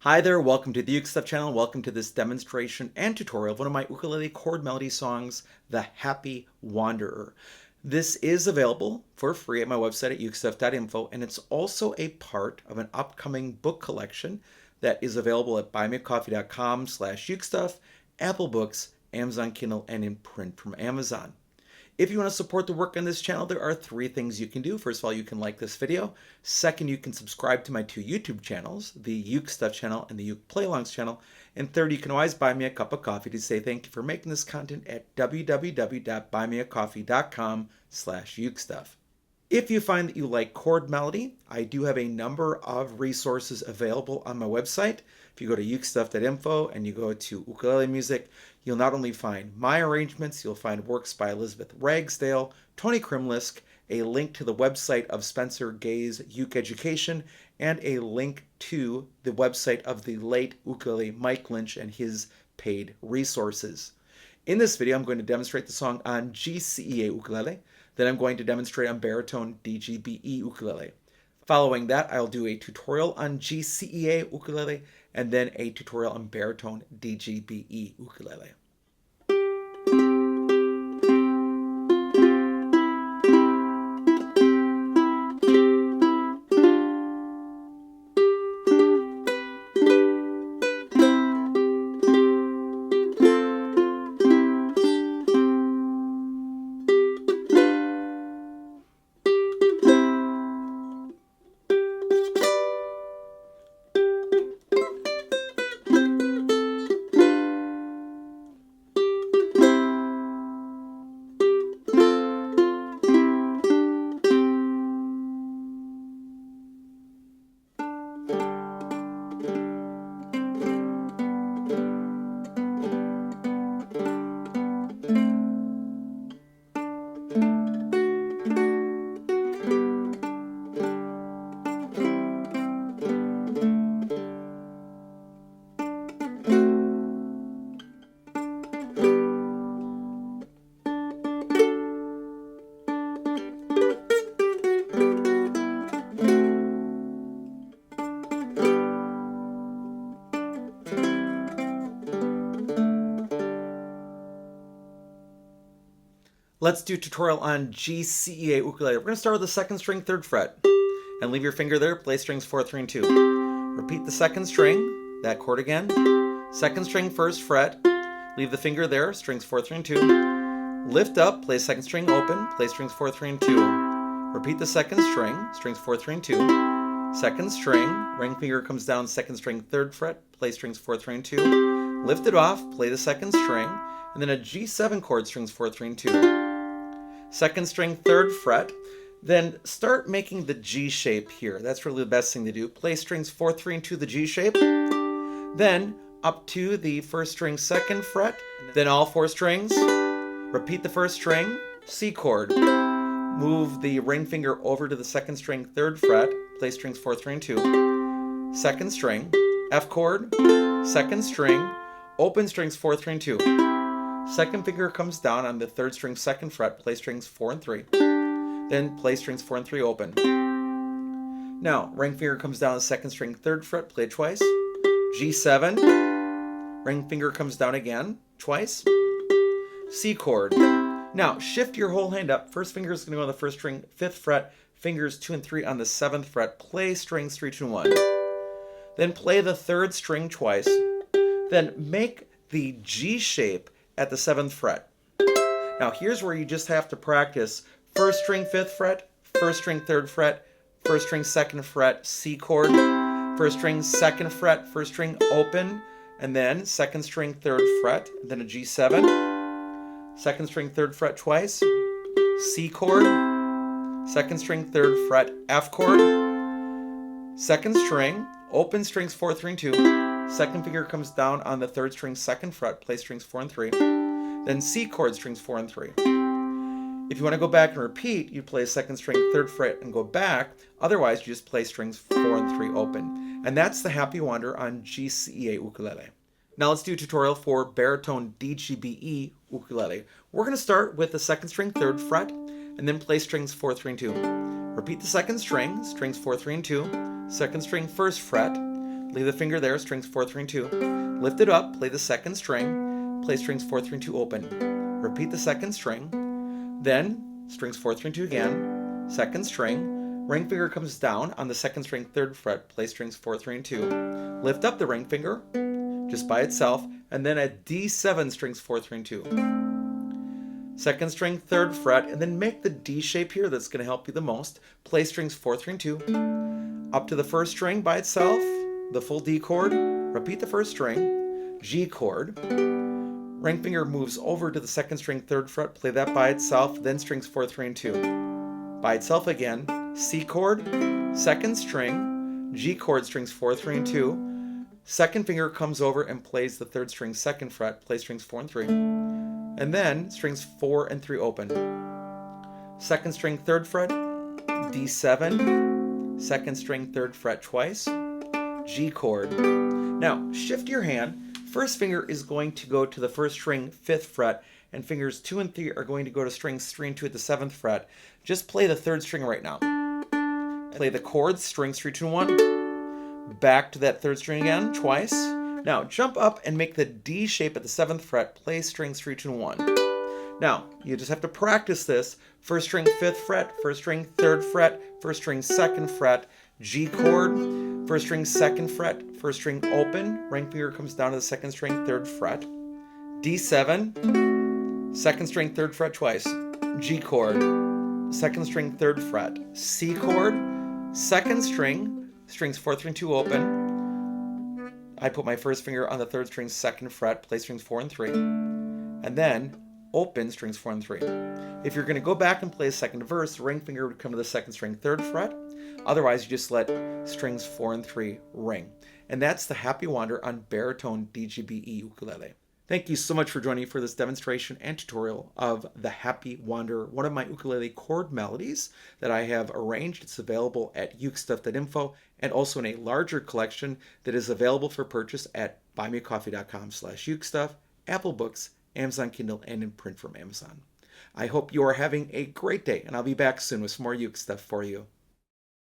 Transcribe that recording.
Hi there, welcome to the Uke Stuff channel. Welcome to this demonstration and tutorial of one of my ukulele chord melody songs, The Happy Wanderer. This is available for free at my website at ukestuff.info, and it's also a part of an upcoming book collection that is available at buymeacoffee.com/ukestuff, Apple Books, Amazon Kindle, and in print from Amazon. If you want to support the work on this channel, there are three things you can do. First of all, you can like this video. Second, you can subscribe to my two YouTube channels, the Uke Stuff channel and the Uke Playlongs channel. And third, you can always buy me a cup of coffee to say thank you for making this content at www.buymeacoffee.com/ukestuff. If you find that you like chord melody, I do have a number of resources available on my website. If you go to ukestuff.info and you go to ukulele music, you'll not only find my arrangements, you'll find works by Elizabeth Ragsdale, Tony Krimlisk, a link to the website of Spencer Gay's Uke Education, and a link to the website of the late ukulele Mike Lynch and his paid resources. In this video, I'm going to demonstrate the song on GCEA ukulele. Then I'm going to demonstrate on baritone DGBE ukulele. Following that, I'll do a tutorial on GCEA ukulele and then a tutorial on baritone DGBE ukulele. Let's do a tutorial on GCEA ukulele. We're going to start with the second string, third fret. And leave your finger there, play strings 4, 3, and 2. Repeat the second string, that chord again. Second string, first fret. Leave the finger there, strings 4, 3, and 2. Lift up, play second string open, play strings 4, 3, and 2. Repeat the second string, strings 4, 3, and 2. Second string, ring finger comes down, second string, third fret, play strings 4, 3, and 2. Lift it off, play the second string, and then a G7 chord, strings 4, 3, and 2. Second string, third fret, then start making the G shape here. That's really the best thing to do. Play strings 4, 3, and 2, the G shape. Then up to the first string, second fret, then all 4 strings. Repeat the first string, C chord. Move the ring finger over to the second string, third fret, play strings 4, 3, and 2. Second string, F chord, second string, open strings 4, 3, and 2. Second finger comes down on the third string, second fret, play strings 4 and 3. Then play strings 4 and 3 open. Now, ring finger comes down on the second string, third fret, play it twice. G7. Ring finger comes down again, twice. C chord. Now, shift your whole hand up. First finger is going to go on the first string, 5th fret, fingers 2 and 3 on the 7th fret, play strings 3, 2, and 1. Then play the third string twice. Then make the G shape at the 7th fret. Now here's where you just have to practice first string 5th fret, first string 3rd fret, first string 2nd fret, C chord, first string 2nd fret, first string open, and then second string 3rd fret, then a G7, second string 3rd fret twice, C chord, second string 3rd fret, F chord, second string, open strings 4, 3, and 2. Second finger comes down on the third string, second fret, play strings 4 and 3. Then C chord, strings 4 and 3. If you want to go back and repeat, you play second string, third fret, and go back. Otherwise, you just play strings 4 and 3 open. And that's the Happy Wanderer on GCEA ukulele. Now let's do a tutorial for baritone DGBE ukulele. We're going to start with the second string, third fret, and then play strings 4, 3, and 2. Repeat the second string, strings 4, 3, and 2. Second string, first fret. leave the finger there, strings 4, 3, and 2. Lift it up, play the second string, play strings 4, 3, and 2 open. Repeat the second string, then strings 4, 3, and 2 again, second string, ring finger comes down on the second string, 3rd fret, play strings 4, 3, and 2. Lift up the ring finger, just by itself, and then at D7, strings 4, 3, and 2. Second string, 3rd fret, and then make the D shape here. That's going to help you the most. Play strings 4, 3, and 2. Up to the first string by itself, the full D chord. Repeat the first string, G chord. Ring finger moves over to the second string, 3rd fret. Play that by itself, then strings 4, 3, and 2. By itself again, C chord, second string, G chord, strings 4, 3, and 2. Second finger comes over and plays the 3rd string, 2nd fret, play strings 4 and 3. And then strings 4 and 3 open. Second string, 3rd fret, D7, second string, 3rd fret twice, G chord. Now shift your hand. First finger is going to go to the first string, 5th fret, and fingers 2 and 3 are going to go to strings 3 and 2 at the 7th fret. Just play the 3rd string right now. Play the chords, strings 3, 2, and 1. Back to that 3rd string again, twice. Now jump up and make the D shape at the 7th fret, play strings 3, 2, and 1. Now, you just have to practice this. First string, 5th fret, first string, 3rd fret, first string, 2nd fret, G chord, first string, 2nd fret, first string open, ring finger comes down to the 2nd string, 3rd fret, D7, 2nd string, 3rd fret twice, G chord, 2nd string, 3rd fret, C chord, 2nd string, strings 4, 3, and 2 open. I put my first finger on the 3rd string, 2nd fret, play strings 4 and 3, and then open strings 4 and 3. If you're going to go back and play a second verse, the ring finger would come to the 2nd string, 3rd fret. Otherwise, you just let strings 4 and 3 ring. And that's the Happy Wander on baritone DGBE ukulele. Thank you so much for joining me for this demonstration and tutorial of the Happy Wander, one of my ukulele chord melodies that I have arranged. It's available at ukestuff.info and also in a larger collection that is available for purchase at buymeacoffee.com/ukestuff, Apple Books, Amazon Kindle, and in print from Amazon. I hope you are having a great day, and I'll be back soon with some more uke stuff for you.